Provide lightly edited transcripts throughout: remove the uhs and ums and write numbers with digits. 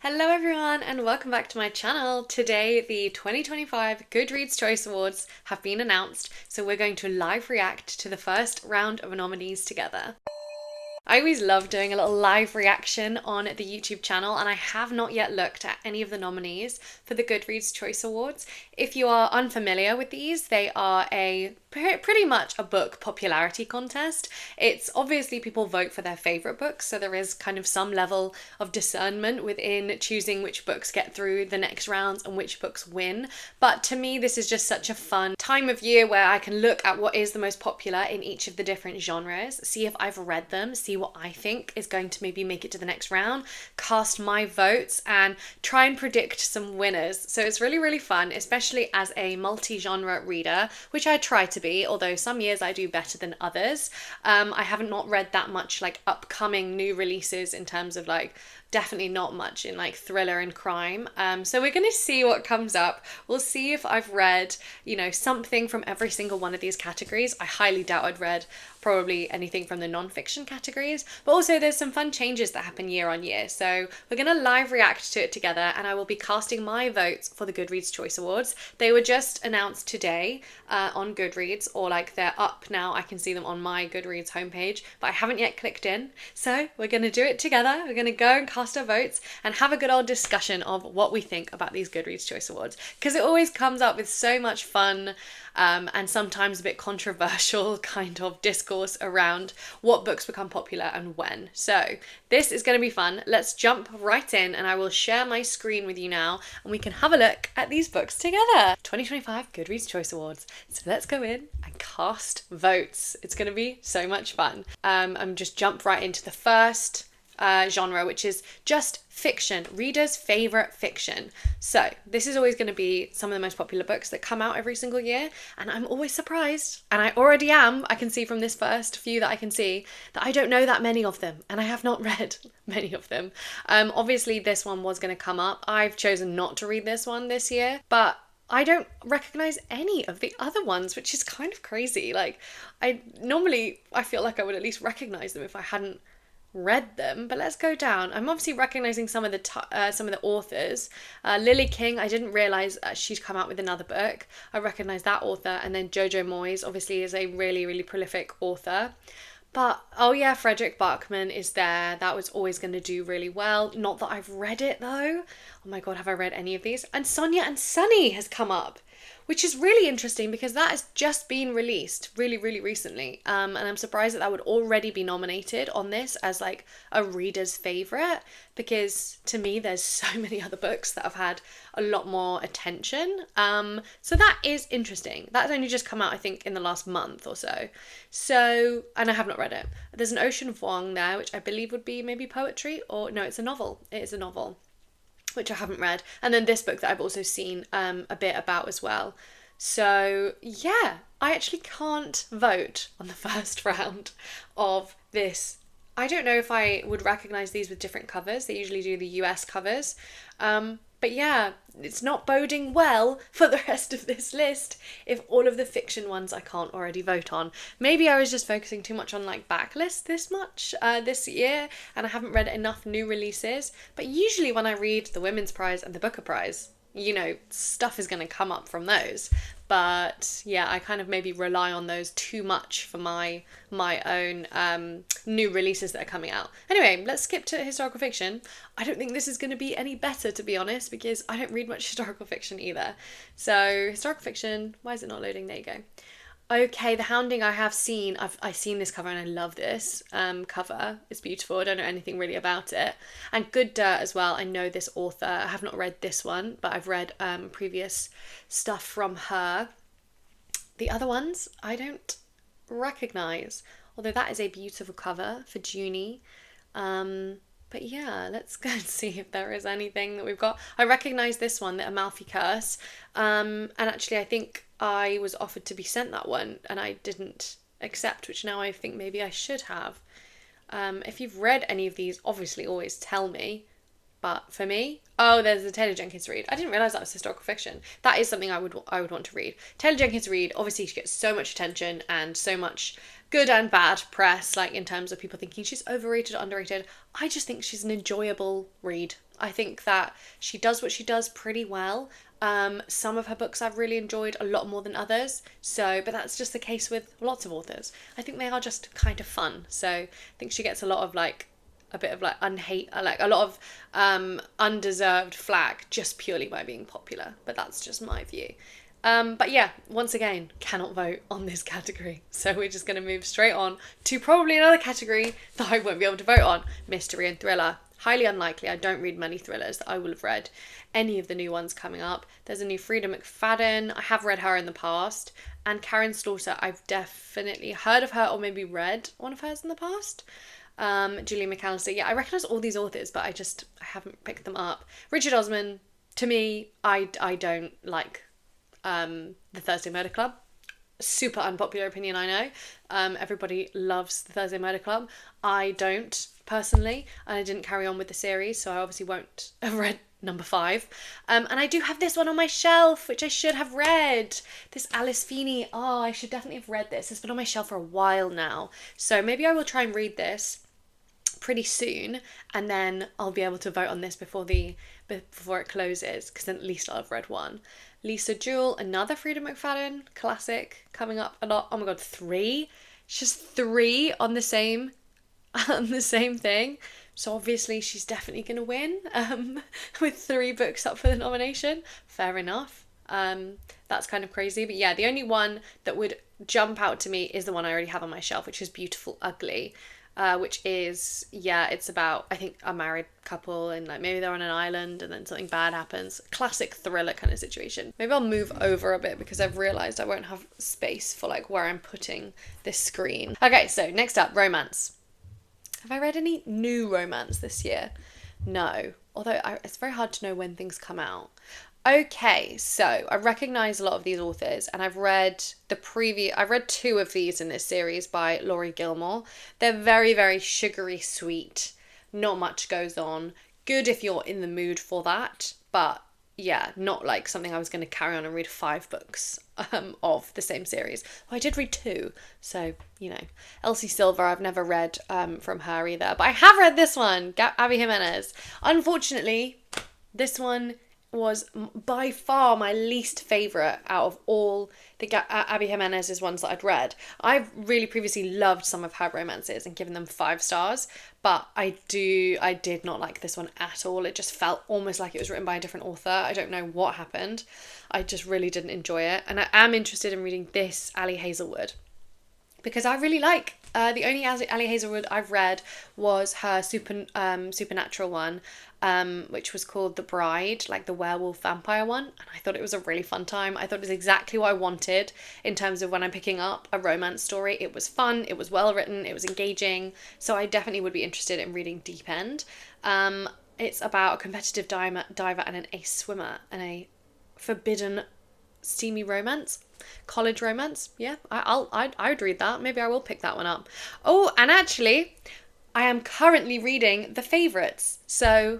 Hello everyone and welcome back to my channel. Today the 2025 Goodreads Choice Awards have been announced, so we're going to live react to the first round of nominees together. I always love doing a little live reaction on the YouTube channel, and I have not yet looked at any of the nominees for the Goodreads Choice Awards. If you are unfamiliar with these, they are pretty much a book popularity contest. It's obviously people vote for their favorite books, so there is kind of some level of discernment within choosing which books get through the next rounds and which books win. But to me, this is just such a fun time of year where I can look at what is the most popular in each of the different genres, see if I've read them, see what I think is going to maybe make it to the next round, cast my votes, and try and predict some winners. So it's really, really fun, especially as a multi-genre reader, which I try to be, although some years I do better than others. I haven't not read that much like upcoming new releases in terms of like definitely not much in like thriller and crime. So we're going to see what comes up. We'll see if I've read, something from every single one of these categories. I highly doubt I'd read probably anything from the non-fiction categories, but also there's some fun changes that happen year on year. So we're going to live react to it together, and I will be casting my votes for the Goodreads Choice Awards. They were just announced today on Goodreads, or like they're up now. I can see them on my Goodreads homepage, but I haven't yet clicked in. So we're going to do it together. We're going to go and cast our votes and have a good old discussion of what we think about these Goodreads Choice Awards, because it always comes up with so much fun and sometimes a bit controversial kind of discourse around what books become popular and when. So this is going to be fun. Let's jump right in, and I will share my screen with you now and we can have a look at these books together. 2025 Goodreads Choice Awards. So let's go in and cast votes. It's going to be so much fun. I'm just jump right into the first genre, which is just fiction, readers' favorite fiction. So this is always going to be some of the most popular books that come out every single year, and I'm always surprised, and I already am. I can see from this first few that I can see that I don't know that many of them, and I have not read many of them. Obviously this one was going to come up. I've chosen not to read this one this year, but I don't recognize any of the other ones, which is kind of crazy. Like, I feel like I would at least recognize them if I hadn't read them. But let's go down. I'm obviously recognizing some of the authors. Lily King, I didn't realize she'd come out with another book. I recognize that author. And then Jojo Moyes obviously is a really, really prolific author. But oh yeah, Frederick Bachman is there. That was always going to do really well. Not that I've read it though. Oh my god, have I read any of these? And Sonia and Sunny has come up, which is really interesting because that has just been released really, really recently. And I'm surprised that would already be nominated on this as like a reader's favorite, because to me there's so many other books that have had a lot more attention. So that is interesting. That's only just come out, I think, in the last month or so. So, and I have not read it. There's an Ocean Vuong there, which I believe would be maybe poetry, or no, it's a novel. It is a novel, which I haven't read. And then this book that I've also seen a bit about as well. So yeah, I actually can't vote on the first round of this. I don't know if I would recognise these with different covers. They usually do the US covers. But yeah, it's not boding well for the rest of this list if all of the fiction ones I can't already vote on. Maybe I was just focusing too much on like backlist this year, and I haven't read enough new releases. But usually when I read the Women's Prize and the Booker Prize, stuff is going to come up from those. But yeah, I kind of maybe rely on those too much for my own new releases that are coming out. Anyway, let's skip to historical fiction. I don't think this is going to be any better, to be honest, because I don't read much historical fiction either. So historical fiction, why is it not loading? There you go. Okay, The Hounding I have seen. I've seen this cover and I love this cover. It's beautiful. I don't know anything really about it. And Good Dirt as well. I know this author. I have not read this one, but I've read previous stuff from her. The other ones I don't recognise, although that is a beautiful cover for Junie. But yeah, let's go and see if there is anything that we've got. I recognise this one, the Amalfi Curse. And actually I think I was offered to be sent that one and I didn't accept, which now I think maybe I should have. If you've read any of these, obviously always tell me. But for me, oh, there's the Taylor Jenkins Reid. I didn't realise that was historical fiction. That is something I would want to read. Taylor Jenkins Reid, obviously she gets so much attention and so much good and bad press, like in terms of people thinking she's overrated or underrated. I just think she's an enjoyable read. I think that she does what she does pretty well. Some of her books I've really enjoyed a lot more than others. So, but that's just the case with lots of authors. I think they are just kind of fun. So I think she gets a lot of like a bit of like like a lot of undeserved flack just purely by being popular. But that's just my view. But yeah, once again, cannot vote on this category. So we're just going to move straight on to probably another category that I won't be able to vote on. Mystery and thriller. Highly unlikely. I don't read many thrillers that I will have read. Any of the new ones coming up. There's a new Frida McFadden. I have read her in the past. And Karen Slaughter, I've definitely heard of her or maybe read one of hers in the past. Julie McAllister. Yeah, I recognise all these authors, but I haven't picked them up. Richard Osman, to me, I don't like the Thursday Murder Club. Super unpopular opinion, I know. Everybody loves the Thursday Murder Club. I don't, personally, and I didn't carry on with the series, so I obviously won't have read number 5. And I do have this one on my shelf, which I should have read. This Alice Feeney. Oh, I should definitely have read this. It's been on my shelf for a while now. So maybe I will try and read this pretty soon, and then I'll be able to vote on this before it closes, because then at least I'll have read one. Lisa Jewell, another Frida McFadden classic coming up a lot. Oh my god, 3? It's just 3 on the same thing. So obviously she's definitely gonna win. With 3 books up for the nomination. Fair enough. That's kind of crazy. But yeah, the only one that would jump out to me is the one I already have on my shelf, which is Beautiful Ugly. Which is, it's about, I think, a married couple and like maybe they're on an island and then something bad happens. Classic thriller kind of situation. Maybe I'll move over a bit because I've realised I won't have space for like where I'm putting this screen. Okay, so next up, romance. Have I read any new romance this year? No. Although it's very hard to know when things come out. Okay, so I recognise a lot of these authors, and I've read 2 of these in this series by Laurie Gilmore. They're very, very sugary sweet. Not much goes on. Good if you're in the mood for that, but yeah, not like something I was going to carry on and read 5 books of the same series. Well, I did read 2, so, Elsie Silver, I've never read from her either, but I have read this one, Abby Jimenez. Unfortunately, this one was by far my least favourite out of all the Abby Jimenez's ones that I'd read. I've really previously loved some of her romances and given them 5 stars, but I did not like this one at all. It just felt almost like it was written by a different author. I don't know what happened. I just really didn't enjoy it, and I am interested in reading this Ali Hazelwood, because I really like the only Ali Hazelwood I've read was her supernatural one, which was called The Bride, like the werewolf vampire one, and I thought it was a really fun time. I thought it was exactly what I wanted in terms of when I'm picking up a romance story. It was fun, it was well written, it was engaging, so I definitely would be interested in reading Deep End. It's about a competitive diver and an ace swimmer and a forbidden steamy romance. College romance, yeah, I would read that. Maybe I will pick that one up. Oh, and actually, I am currently reading The Favourites, so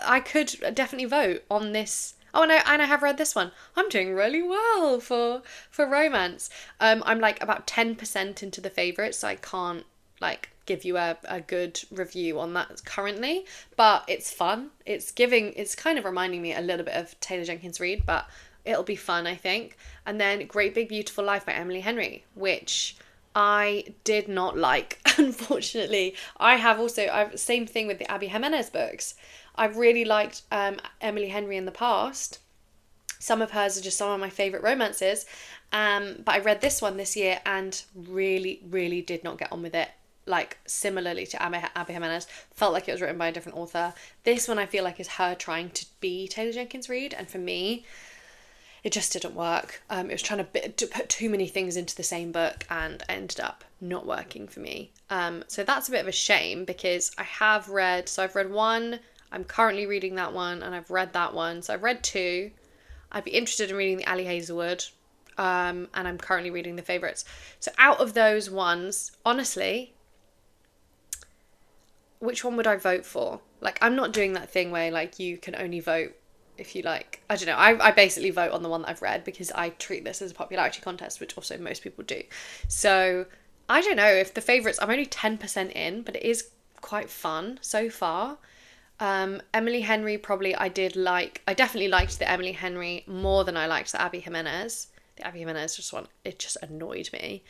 I could definitely vote on this. Oh, and I have read this one. I'm doing really well for romance. I'm like about 10% into The Favourites, so I can't like give you a good review on that currently, but it's fun. It's kind of reminding me a little bit of Taylor Jenkins Reid, but it'll be fun, I think. And then Great Big Beautiful Life by Emily Henry, which I did not like, unfortunately. I've same thing with the Abby Jimenez books. I've really liked Emily Henry in the past. Some of hers are just some of my favourite romances. But I read this one this year and really, really did not get on with it. Like, similarly to Abby Jimenez, felt like it was written by a different author. This one I feel like is her trying to be Taylor Jenkins Reid, and for me, it just didn't work. It was trying to put too many things into the same book and ended up not working for me. So that's a bit of a shame, because I've read 1, I'm currently reading that one, and I've read that one. So I've read 2. I'd be interested in reading the Ali Hazelwood, and I'm currently reading The Favourites. So out of those ones, honestly, which one would I vote for? Like, I'm not doing that thing where like you can only vote if you like, I don't know, I basically vote on the one that I've read because I treat this as a popularity contest, which also most people do. So I don't know if The Favourites, I'm only 10% in, but it is quite fun so far. Emily Henry, probably I definitely liked the Emily Henry more than I liked the Abby Jimenez. The Abby Jimenez it just annoyed me.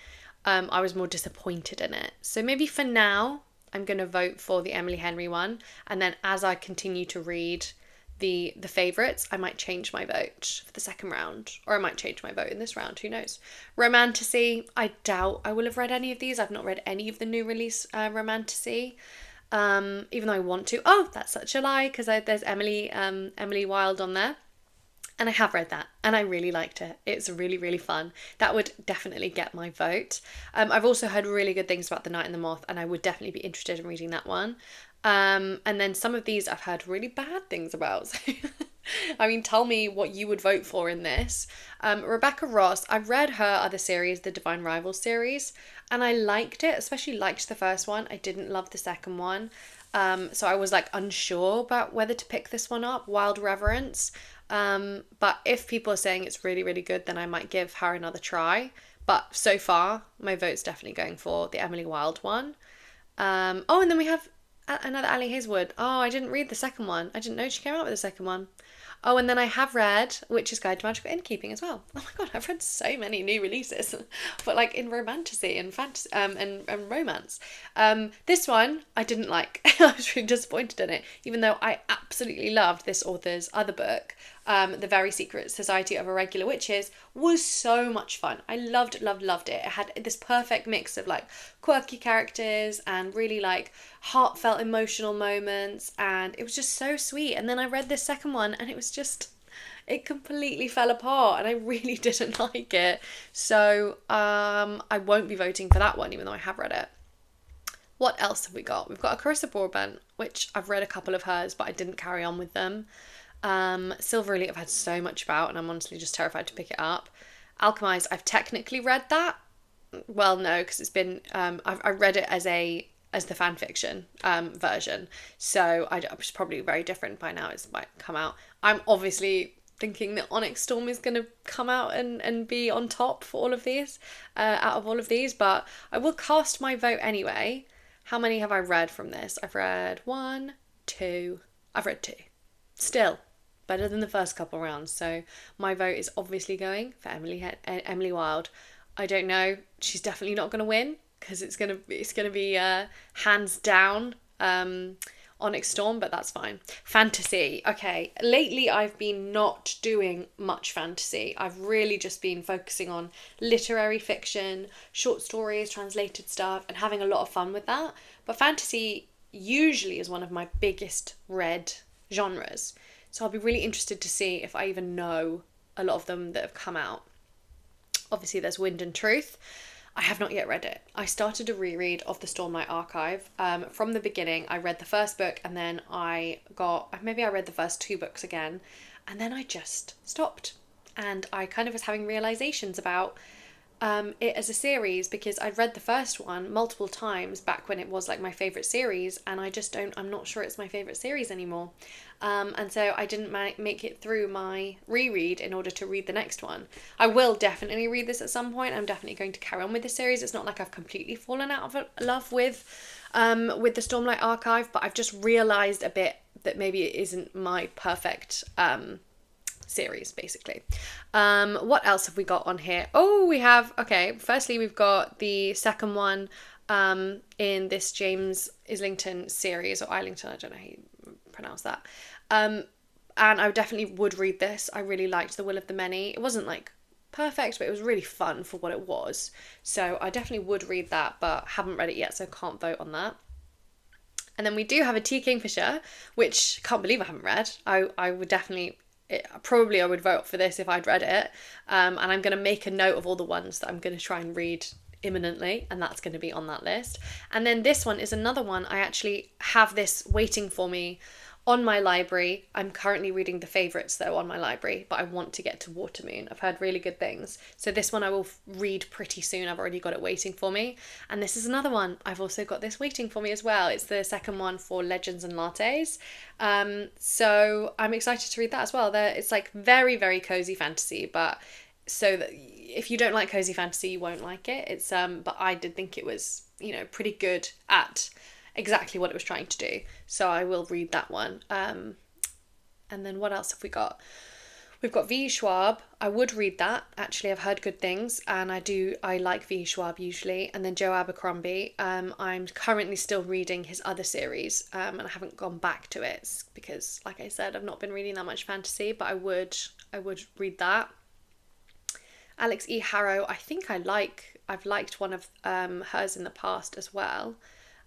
I was more disappointed in it. So maybe for now, I'm going to vote for the Emily Henry one. And then as I continue to read the favourites, I might change my vote for the second round. Or I might change my vote in this round, who knows. Romantasy, I doubt I will have read any of these. I've not read any of the new release Romantasy. Even though I want to. Oh, that's such a lie, because there's Emily Wilde on there. And I have read that and I really liked it. It's really, really fun. That would definitely get my vote. I've also heard really good things about The Night and the Moth, and I would definitely be interested in reading that one. And then some of these I've heard really bad things about. So I mean, tell me what you would vote for in this. Rebecca Ross, I've read her other series, the Divine Rivals series, and I liked it, especially liked the first one. I didn't love the second one. So I was like unsure about whether to pick this one up, Wild Reverence. But if people are saying it's really, really good, then I might give her another try. But so far, my vote's definitely going for the Emily Wilde one. Oh, and then we have another Ali Hazelwood. Oh, I didn't read the second one. I didn't know she came out with the second one. Oh, and then I have read Witch's Guide to Magical Innkeeping as well. Oh my god, I've read so many new releases, but like in romantasy and fantasy, and romance. This one I didn't like. I was really disappointed in it, even though I absolutely loved this author's other book. The Very Secret Society of Irregular Witches was so much fun. I loved it. It had this perfect mix of like quirky characters and really like heartfelt emotional moments, and it was just so sweet. And then I read this second one and it completely fell apart and I really didn't like it. So I won't be voting for that one, even though I have read it. What else have we got? We've got a Carissa Broadbent, which I've read a couple of hers, but I didn't carry on with them. Silver Elite I've had so much about, and I'm honestly just terrified to pick it up. Alchemized, I've technically read that. Well, no, because it's been I read it as the fan fiction version, so it's probably very different by now. It's might come out. I'm obviously thinking that Onyx Storm is going to come out and be on top for all of these, out of all of these, but I will cast my vote anyway. How many have I read from this? I've read 1, 2. I've read 2. Still better than the first couple rounds, so my vote is obviously going for Emily Wilde. I don't know, she's definitely not going to win because it's gonna be hands down Onyx Storm, but that's fine. Fantasy, okay, lately I've been not doing much fantasy. I've really just been focusing on literary fiction, short stories, translated stuff, and having a lot of fun with that. But fantasy usually is one of my biggest read genres. So I'll be really interested to see if I even know a lot of them that have come out. Obviously there's Wind and Truth. I have not yet read it. I started a reread of the Stormlight Archive. From the beginning, I read the first book and then I read the first 2 books again, and then I just stopped. And I kind of was having realizations about it as a series, because I'd read the first one multiple times back when it was like my favourite series, and I'm not sure it's my favourite series anymore. And so I didn't make it through my reread in order to read the next one. I will definitely read this at some point. I'm definitely going to carry on with the series. It's not like I've completely fallen out of love with the Stormlight Archive, but I've just realised a bit that maybe it isn't my perfect series, basically. What else have we got on here? Firstly we've got the second one in this James Islington series, or Islington, I don't know how you pronounce that. And I definitely would read this. I really liked The Will of the Many. It wasn't like perfect, but it was really fun for what it was. So I definitely would read that, but haven't read it yet, so can't vote on that. And then we do have a T. Kingfisher, which I can't believe I haven't read. I would definitely, probably I would vote for this if I'd read it. And I'm going to make a note of all the ones that I'm going to try and read imminently, and that's going to be on that list. And then this one is another one. I actually have this waiting for me on my library. I'm currently reading the favourites though on my library, but I want to get to Watermoon. I've heard really good things. So this one I will read pretty soon. I've already got it waiting for me. And this is another one. I've also got this waiting for me as well. It's the second one for Legends and Lattes. So I'm excited to read that as well. It's like very, very cozy fantasy, but so that if you don't like cozy fantasy, you won't like it. It's but I did think it was, pretty good at exactly what it was trying to do. So I will read that one. And then what else have we got? We've got V. Schwab. I would read that. Actually, I've heard good things, and I like V. Schwab usually. And then Joe Abercrombie. I'm currently still reading his other series, and I haven't gone back to it because, like I said, I've not been reading that much fantasy, but I would read that. Alex E. Harrow, I think I've liked one of hers in the past as well.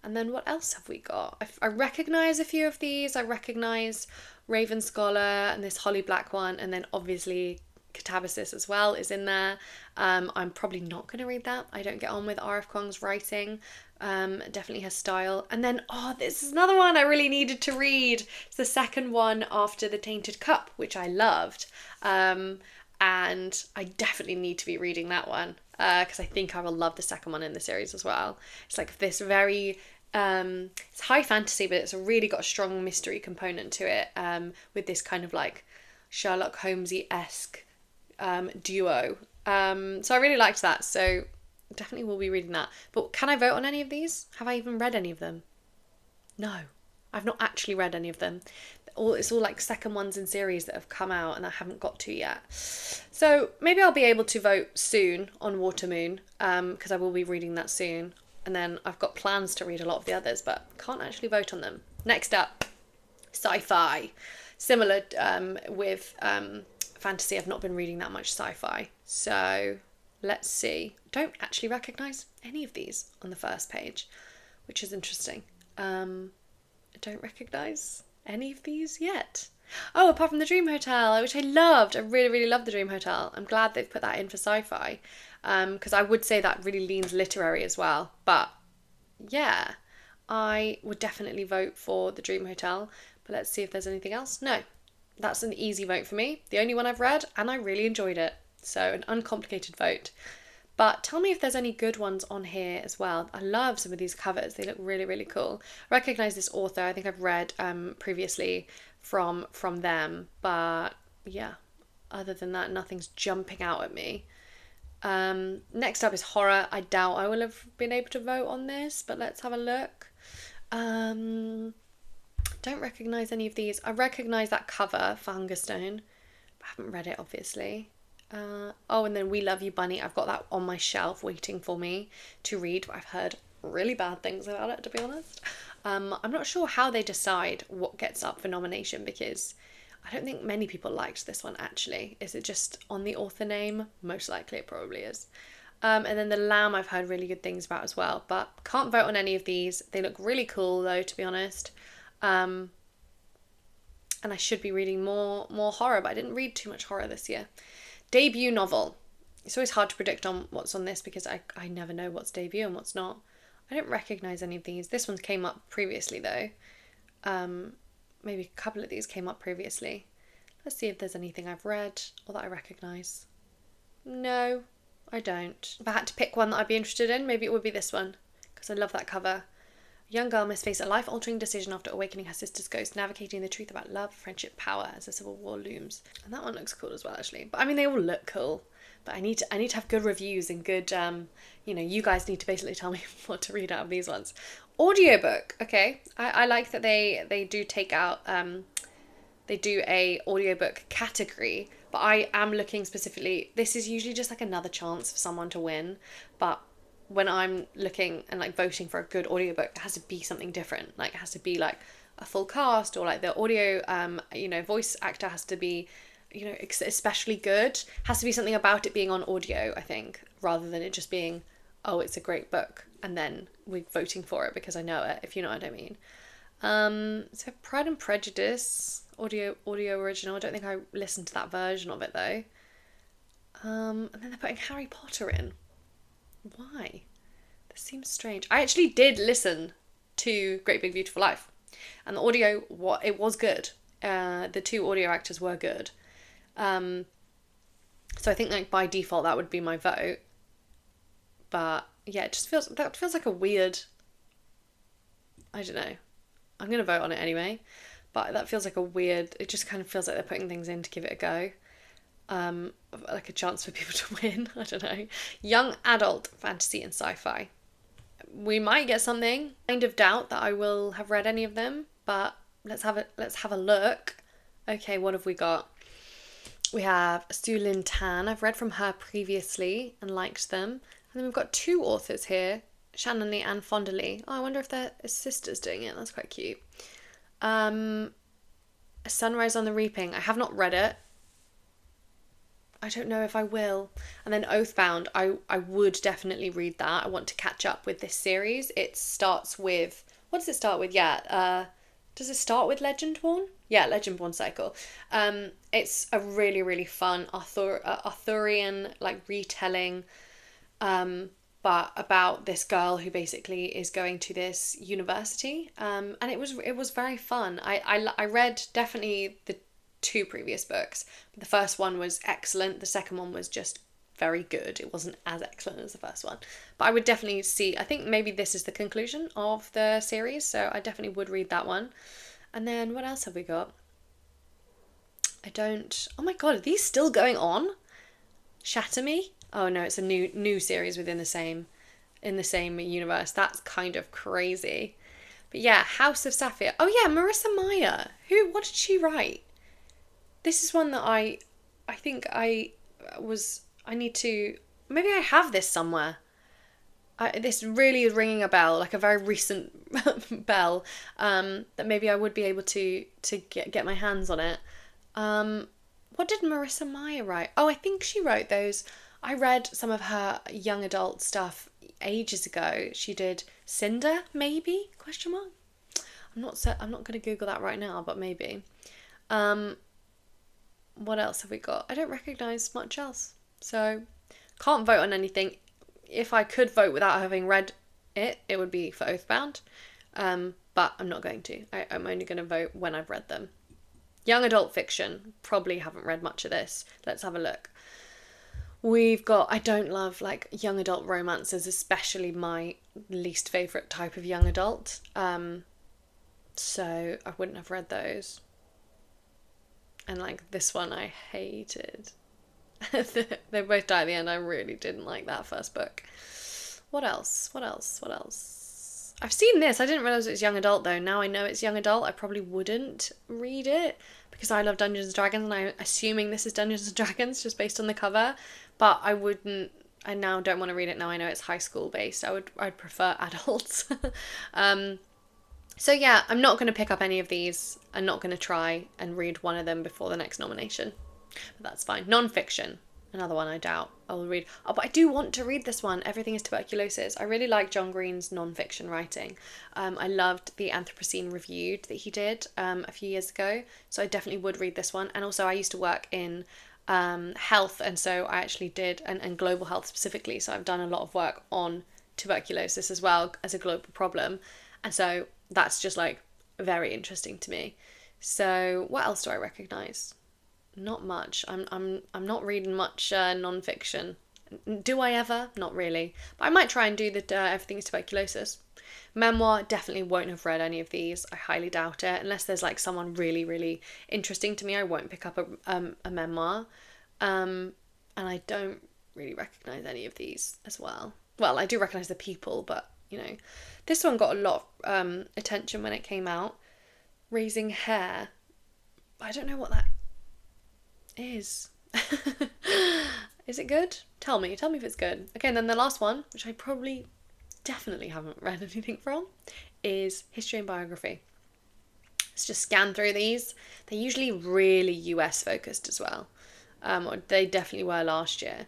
And then what else have we got? I recognise a few of these. I recognise Raven Scholar and this Holly Black one, and then obviously Catabasis as well is in there. I'm probably not going to read that. I don't get on with R.F. Kuang's writing. Definitely her style. And then, this is another one I really needed to read. It's the second one after The Tainted Cup, which I loved. And I definitely need to be reading that one because I think I will love the second one in the series as well. It's like this very... it's high fantasy, but it's really got a strong mystery component to it, with this kind of like Sherlock Holmesy-esque duo. So I really liked that, so definitely will be reading that. But can I vote on any of these? Have I even read any of them? No, I've not actually read any of them. It's all like second ones in series that have come out and I haven't got to yet. So maybe I'll be able to vote soon on Watermoon, because I will be reading that soon. And then I've got plans to read a lot of the others, but can't actually vote on them. Next up, Sci-fi. Similar with fantasy, I've not been reading that much sci-fi. So let's see. Don't actually recognise any of these on the first page, which is interesting. I don't recognise any of these yet. Oh, apart from the Dream Hotel, which I loved. I really, really loved the Dream Hotel. I'm glad they've put that in for sci-fi. Because I would say that really leans literary as well. But yeah, I would definitely vote for the Dream Hotel. But let's see if there's anything else. No, that's an easy vote for me. The only one I've read, and I really enjoyed it. So an uncomplicated vote. But tell me if there's any good ones on here as well. I love some of these covers. They look really, really cool. I recognise this author. I think I've read previously from them. But yeah, other than that, nothing's jumping out at me. Next up is horror. I doubt I will have been able to vote on this, but let's have a look. Don't recognise any of these. I recognise that cover for Hungerstone, but I haven't read it, obviously. And then We Love You, Bunny. I've got that on my shelf waiting for me to read, but I've heard really bad things about it, to be honest. I'm not sure how they decide what gets up for nomination, because I don't think many people liked this one, actually. Is it just on the author name? Most likely it probably is. And then The Lamb I've heard really good things about as well, but can't vote on any of these. They look really cool, though, to be honest. And I should be reading more horror, but I didn't read too much horror this year. Debut novel. It's always hard to predict on what's on this because I never know what's debut and what's not. I don't recognise any of these. This one came up previously, though. Maybe a couple of these came up previously. Let's see if there's anything I've read or that I recognise. No, I don't. If I had to pick one that I'd be interested in, maybe it would be this one, because I love that cover. A young girl must face a life-altering decision after awakening her sister's ghost, navigating the truth about love, friendship, power as the civil war looms. And that one looks cool as well, actually. But I mean, they all look cool. But I need to have good reviews and good, you guys need to basically tell me what to read out of these ones. Audiobook, okay. I like that they do take out, they do a audiobook category, but I am looking specifically, this is usually just like another chance for someone to win, but when I'm looking and like voting for a good audiobook, it has to be something different. Like it has to be like a full cast, or like the audio, voice actor has to be, especially good. It has to be something about it being on audio, I think, rather than it just being, oh, it's a great book, and then we're voting for it because I know it, if you know what I mean. So Pride and Prejudice, audio original. I don't think I listened to that version of it though. And then they're putting Harry Potter in. Why? This seems strange. I actually did listen to Great Big Beautiful Life, and the audio, it was good. The two audio actors were good. So I think like by default that would be my vote. But yeah, it just feels like a weird, I don't know. I'm gonna vote on it anyway, but that feels like a weird. It just kind of feels like they're putting things in to give it a go. Like a chance for people to win. I don't know. Young adult fantasy and sci-fi. we might get something. Kind of doubt that I will have read any of them, but let's have a look. Okay, what have we got? We have Su Lin Tan. I've read from her previously and liked them. And then we've got 2 authors here, Shannon Lee and Fonda Lee. Oh, I wonder if they're sisters doing it. That's quite cute. Sunrise on the Reaping. I have not read it. I don't know if I will. And then Oathbound, I would definitely read that. I want to catch up with this series. It starts with... What does it start with? Yeah, does it start with Legendborn? Yeah, Legendborn cycle. It's a really, really fun Arthurian like retelling, but about this girl who basically is going to this university. And it was very fun. I read definitely the 2 previous books. The first one was excellent. The second one was just very good. It wasn't as excellent as the first one. But I would definitely I think maybe this is the conclusion of the series, so I definitely would read that one. And then what else have we got? Oh my god, are these still going on? Shatter Me? Oh no, it's a new series within the same universe. That's kind of crazy. But yeah, House of Sapphire. Oh yeah, Marissa Meyer. What did she write? This is one that I think I need to, maybe I have this somewhere. This really is ringing a bell, like a very recent bell, that maybe I would be able to get my hands on it. What did Marissa Meyer write? Oh, I think she wrote those. I read some of her young adult stuff ages ago. She did Cinder, maybe? Question mark? I'm not going to Google that right now, but maybe. What else have we got? I don't recognise much else. So, can't vote on anything. If I could vote without having read it, it would be for Oathbound. But I'm not going to. I'm only going to vote when I've read them. Young adult fiction. Probably haven't read much of this. Let's have a look. We've got... I don't love, like, young adult romances, especially my least favourite type of young adult. So, I wouldn't have read those. And, like, this one I hated. They both die at the end. I really didn't like that first book. What else? I've seen this. I didn't realise it was young adult, though. Now I know it's young adult. I probably wouldn't read it because I love Dungeons and Dragons, and I'm assuming this is Dungeons and Dragons just based on the cover. But I wouldn't... I now don't want to read it now I know it's high school based. I'd prefer adults. So yeah, I'm not going to pick up any of these. I'm not going to try and read one of them before the next nomination. But that's fine. Non-fiction. Another one I doubt I will read. Oh, but I do want to read this one, Everything is Tuberculosis. I really like John Green's non-fiction writing. I loved the Anthropocene Reviewed that he did a few years ago. So I definitely would read this one. And also I used to work in health, and so I actually did, and global health specifically. So I've done a lot of work on tuberculosis as well as a global problem. And so that's just like very interesting to me. So what else do I recognise? Not much. I'm not reading much non-fiction. Do I ever? Not really. But I might try and do the Everything is Tuberculosis. Memoir, definitely won't have read any of these. I highly doubt it. Unless there's like someone really, really interesting to me, I won't pick up a memoir. And I don't really recognise any of these as well. Well, I do recognise the people, but, you know. This one got a lot of attention when it came out. Raising Hair. I don't know what that is. Is it good? Tell me if it's good. Okay, and then the last one, which I probably definitely haven't read anything from, is History and Biography. Let's just scan through these. They're usually really US focused as well. Or they definitely were last year.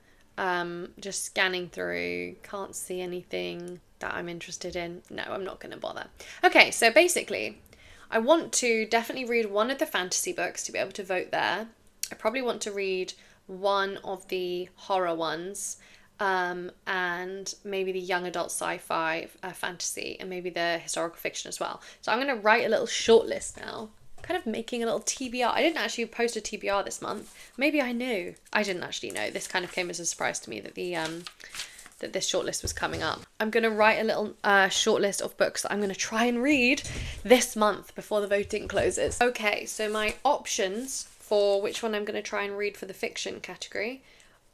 Just scanning through, can't see anything that I'm interested in. No, I'm not going to bother. Okay, so basically, I want to definitely read one of the fantasy books to be able to vote there. I probably want to read one of the horror ones, and maybe the young adult sci-fi fantasy, and maybe the historical fiction as well. So I'm going to write a little shortlist now, kind of making a little TBR. I didn't actually post a TBR this month. Maybe I knew. I didn't actually know. This kind of came as a surprise to me that that this shortlist was coming up. I'm going to write a little shortlist of books that I'm going to try and read this month before the voting closes. Okay, so my options for which one I'm going to try and read for the fiction category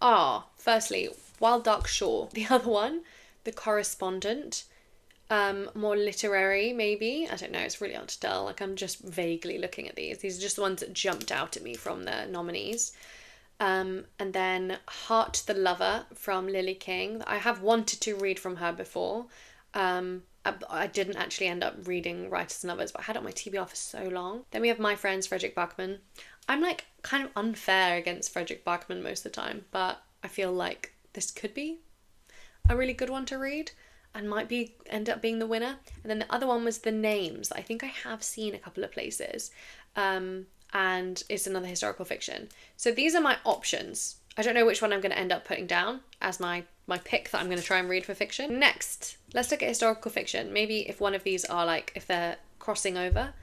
are, firstly, Wild Dark Shore. The other one, The Correspondent. more literary, maybe. I don't know, it's really hard to tell. Like, I'm just vaguely looking at these. These are just the ones that jumped out at me from the nominees. And then Heart the Lover from Lily King. I have wanted to read from her before. I didn't actually end up reading Writers and Lovers, but I had it on my TBR for so long. Then we have My Friends, Frederick Bachman. I'm like kind of unfair against Frederick Bachman most of the time, but I feel like this could be a really good one to read and might be end up being the winner. And then the other one was The Names, that I think I have seen a couple of places, and it's another historical fiction. So these are my options. I don't know which one I'm going to end up putting down as my pick that I'm going to try and read for fiction. Next, let's look at historical fiction. Maybe if one of these are like, if they're crossing over,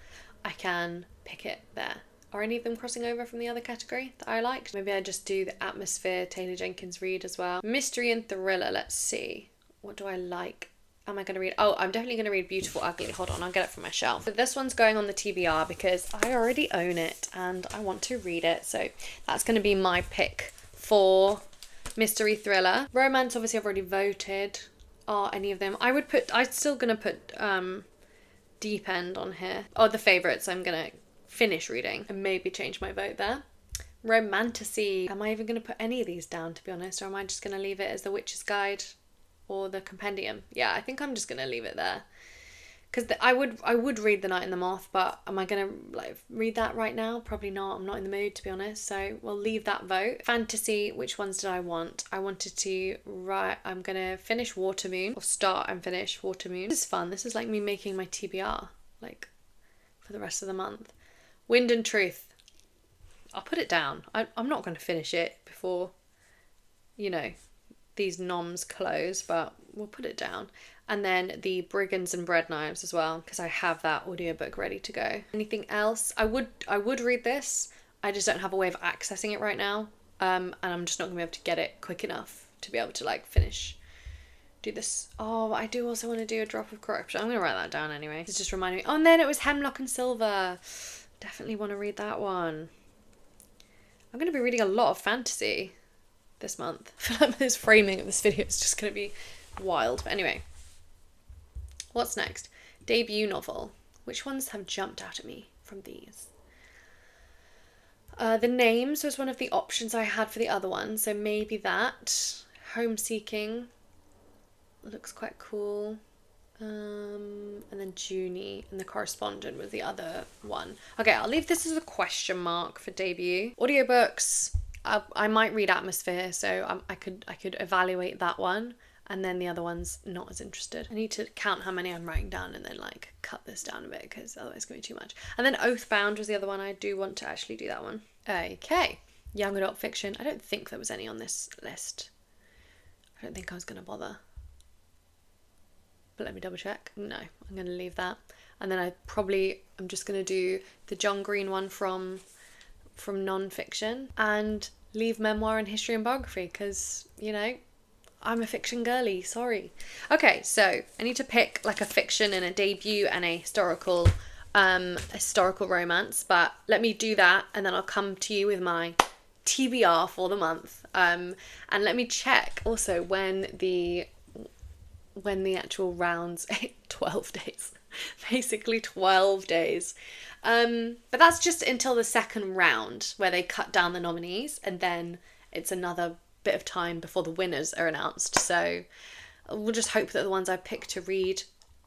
I can pick it there. Are any of them crossing over from the other category that I liked? Maybe I just do the Atmosphere, Taylor Jenkins Reid as well. Mystery and thriller, let's see. What do I like? Am I going to read? Oh, I'm definitely going to read Beautiful Ugly. Hold on, I'll get it from my shelf. So this one's going on the TBR because I already own it and I want to read it. So that's going to be my pick for mystery thriller. Romance, obviously I've already voted. Are any of them? I'm still going to put Deep End on here. Oh, the favourites I'm going to finish reading and maybe change my vote there. Romantasy. Am I even going to put any of these down, to be honest, or am I just going to leave it as The Witch's Guide or the Compendium? Yeah, I think I'm just going to leave it there. Because I would read The Night and the Moth, but am I going to like read that right now? Probably not. I'm not in the mood, to be honest. So we'll leave that vote. Fantasy, which ones did I want? I wanted to write, I'm going to finish Watermoon, or start and finish Watermoon. This is fun. This is like me making my TBR, like, for the rest of the month. Wind and Truth. I'll put it down. I'm not going to finish it before, you know, these noms close, but we'll put it down. And then the Brigands and Bread Knives as well, because I have that audiobook ready to go. Anything else? I would read this. I just don't have a way of accessing it right now. And I'm just not going to be able to get it quick enough to be able to like do this. Oh, I do also want to do A Drop of Corruption. I'm going to write that down anyway. It's just reminding me. Oh, and then it was Hemlock and Silver. Definitely want to read that one. I'm going to be reading a lot of fantasy this month. I feel like this framing of this video is just going to be wild. But anyway, what's next? Debut novel. Which ones have jumped out at me from these? The Names was one of the options I had for the other one, so maybe that. Homeseeking looks quite cool. And then Junie and The Correspondent was the other one. Okay, I'll leave this as a question mark for debut. Audiobooks, I might read Atmosphere, so I could evaluate that one, and then the other one's not as interested. I need to count how many I'm writing down and then like cut this down a bit because otherwise it's going to be too much. And then Oathbound was the other one. I do want to actually do that one. Okay, young adult fiction. I don't think there was any on this list. I don't think I was going to bother. But let me double check. No, I'm going to leave that. And then I'm just going to do the John Green one from non-fiction and leave memoir and history and biography because, you know, I'm a fiction girly, sorry. Okay, so I need to pick like a fiction and a debut and a historical romance, but let me do that and then I'll come to you with my TBR for the month. And let me check also when the actual rounds, 12 days, basically 12 days. But that's just until the second round where they cut down the nominees and then it's another bit of time before the winners are announced. So we'll just hope that the ones I pick to read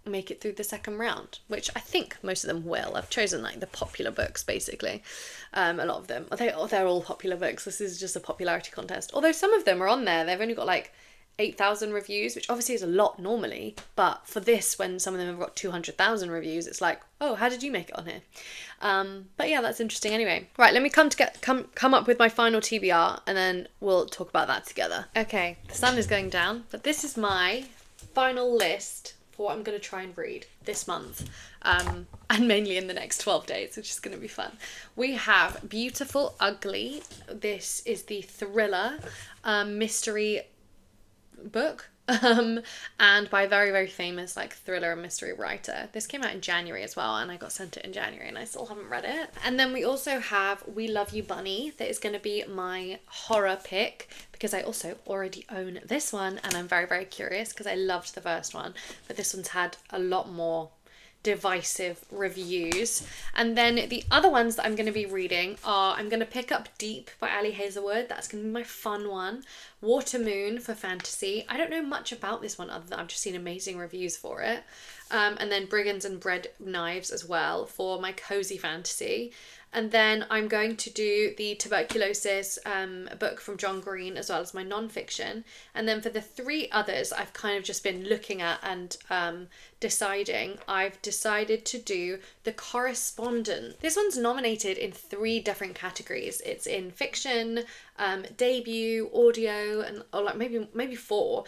make it through the second round, which I think most of them will. I've chosen like the popular books basically. A lot of them, they're all popular books. This is just a popularity contest. Although some of them are on there, they've only got like 8,000 reviews, which obviously is a lot normally, but for this, when some of them have got 200,000 reviews, it's like, oh, how did you make it on here? But yeah, that's interesting anyway. Right, let me come up with my final TBR and then we'll talk about that together. Okay, the sun is going down, but this is my final list for what I'm going to try and read this month, and mainly in the next 12 days, which is going to be fun. We have Beautiful Ugly. This is the thriller, mystery book. And by a very, very famous like thriller and mystery writer. This came out in January as well, and I got sent it in January and I still haven't read it. And then we also have We Love You Bunny. That is going to be my horror pick because I also already own this one, and I'm very, very curious because I loved the first one, but this one's had a lot more divisive reviews. And then the other ones that I'm going to be reading are, I'm going to pick up Deep by Ali Hazelwood. That's going to be my fun one. Water Moon for fantasy. I don't know much about this one other than I've just seen amazing reviews for it. And then Brigands and Bread Knives as well for my cozy fantasy. And then I'm going to do the tuberculosis book from John Green as well as my non-fiction. And then for the three others I've kind of just been looking at and deciding, I've decided to do The Correspondent. This one's nominated in 3 different categories. It's in fiction, debut, audio, and or like maybe 4.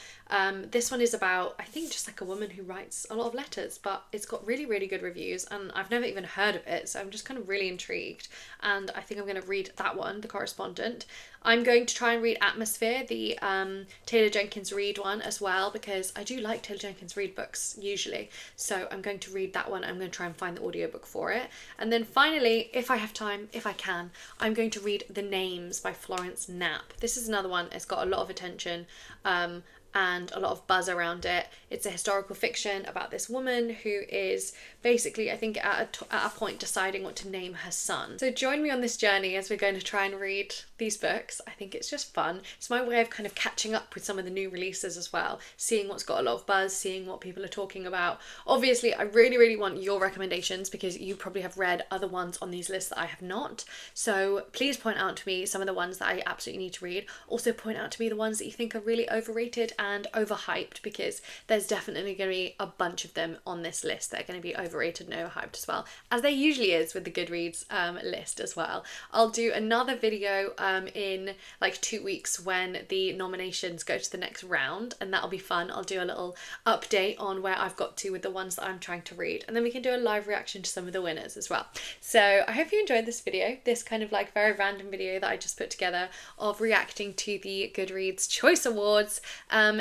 This one is about, I think, just like a woman who writes a lot of letters, but it's got really, really good reviews and I've never even heard of it, so I'm just kind of really intrigued, and I think I'm going to read that one, The Correspondent. I'm going to try and read Atmosphere, the Taylor Jenkins Reid one as well, because I do like Taylor Jenkins Reid books usually, so I'm going to read that one. I'm going to try and find the audiobook for it. And then finally, if I have time, if I can, I'm going to read The Names by Florence Knapp. This is another one, it's got a lot of attention and a lot of buzz around it. It's a historical fiction about this woman who is basically, I think, at a point deciding what to name her son. So join me on this journey as we're going to try and read these books. I think it's just fun. It's my way of kind of catching up with some of the new releases as well, seeing what's got a lot of buzz, seeing what people are talking about. Obviously, I really, really want your recommendations because you probably have read other ones on these lists that I have not. So please point out to me some of the ones that I absolutely need to read. Also point out to me the ones that you think are really overrated and overhyped, because there's definitely going to be a bunch of them on this list that are going to be overrated and overhyped as well, as there usually is with the Goodreads list as well. I'll do another video in like 2 weeks when the nominations go to the next round, and that'll be fun. I'll do a little update on where I've got to with the ones that I'm trying to read, and then we can do a live reaction to some of the winners as well. So I hope you enjoyed this video, this kind of like very random video that I just put together of reacting to the Goodreads Choice Awards.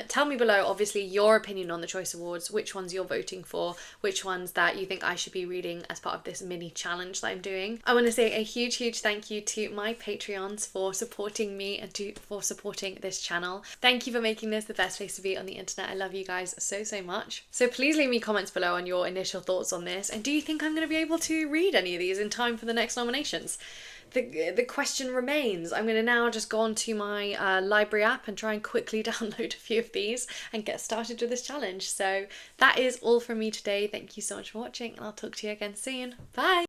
Tell me below, obviously, your opinion on the Choice Awards, which ones you're voting for, which ones that you think I should be reading as part of this mini challenge that I'm doing. I want to say a huge, huge thank you to my Patreons for supporting me and for supporting this channel. Thank you for making this the best place to be on the internet. I love you guys so, so much. So please leave me comments below on your initial thoughts on this, and do you think I'm going to be able to read any of these in time for the next nominations? The question remains. I'm going to now just go on to my library app and try and quickly download a few of these and get started with this challenge. So that is all from me today. Thank you so much for watching, and I'll talk to you again soon. Bye!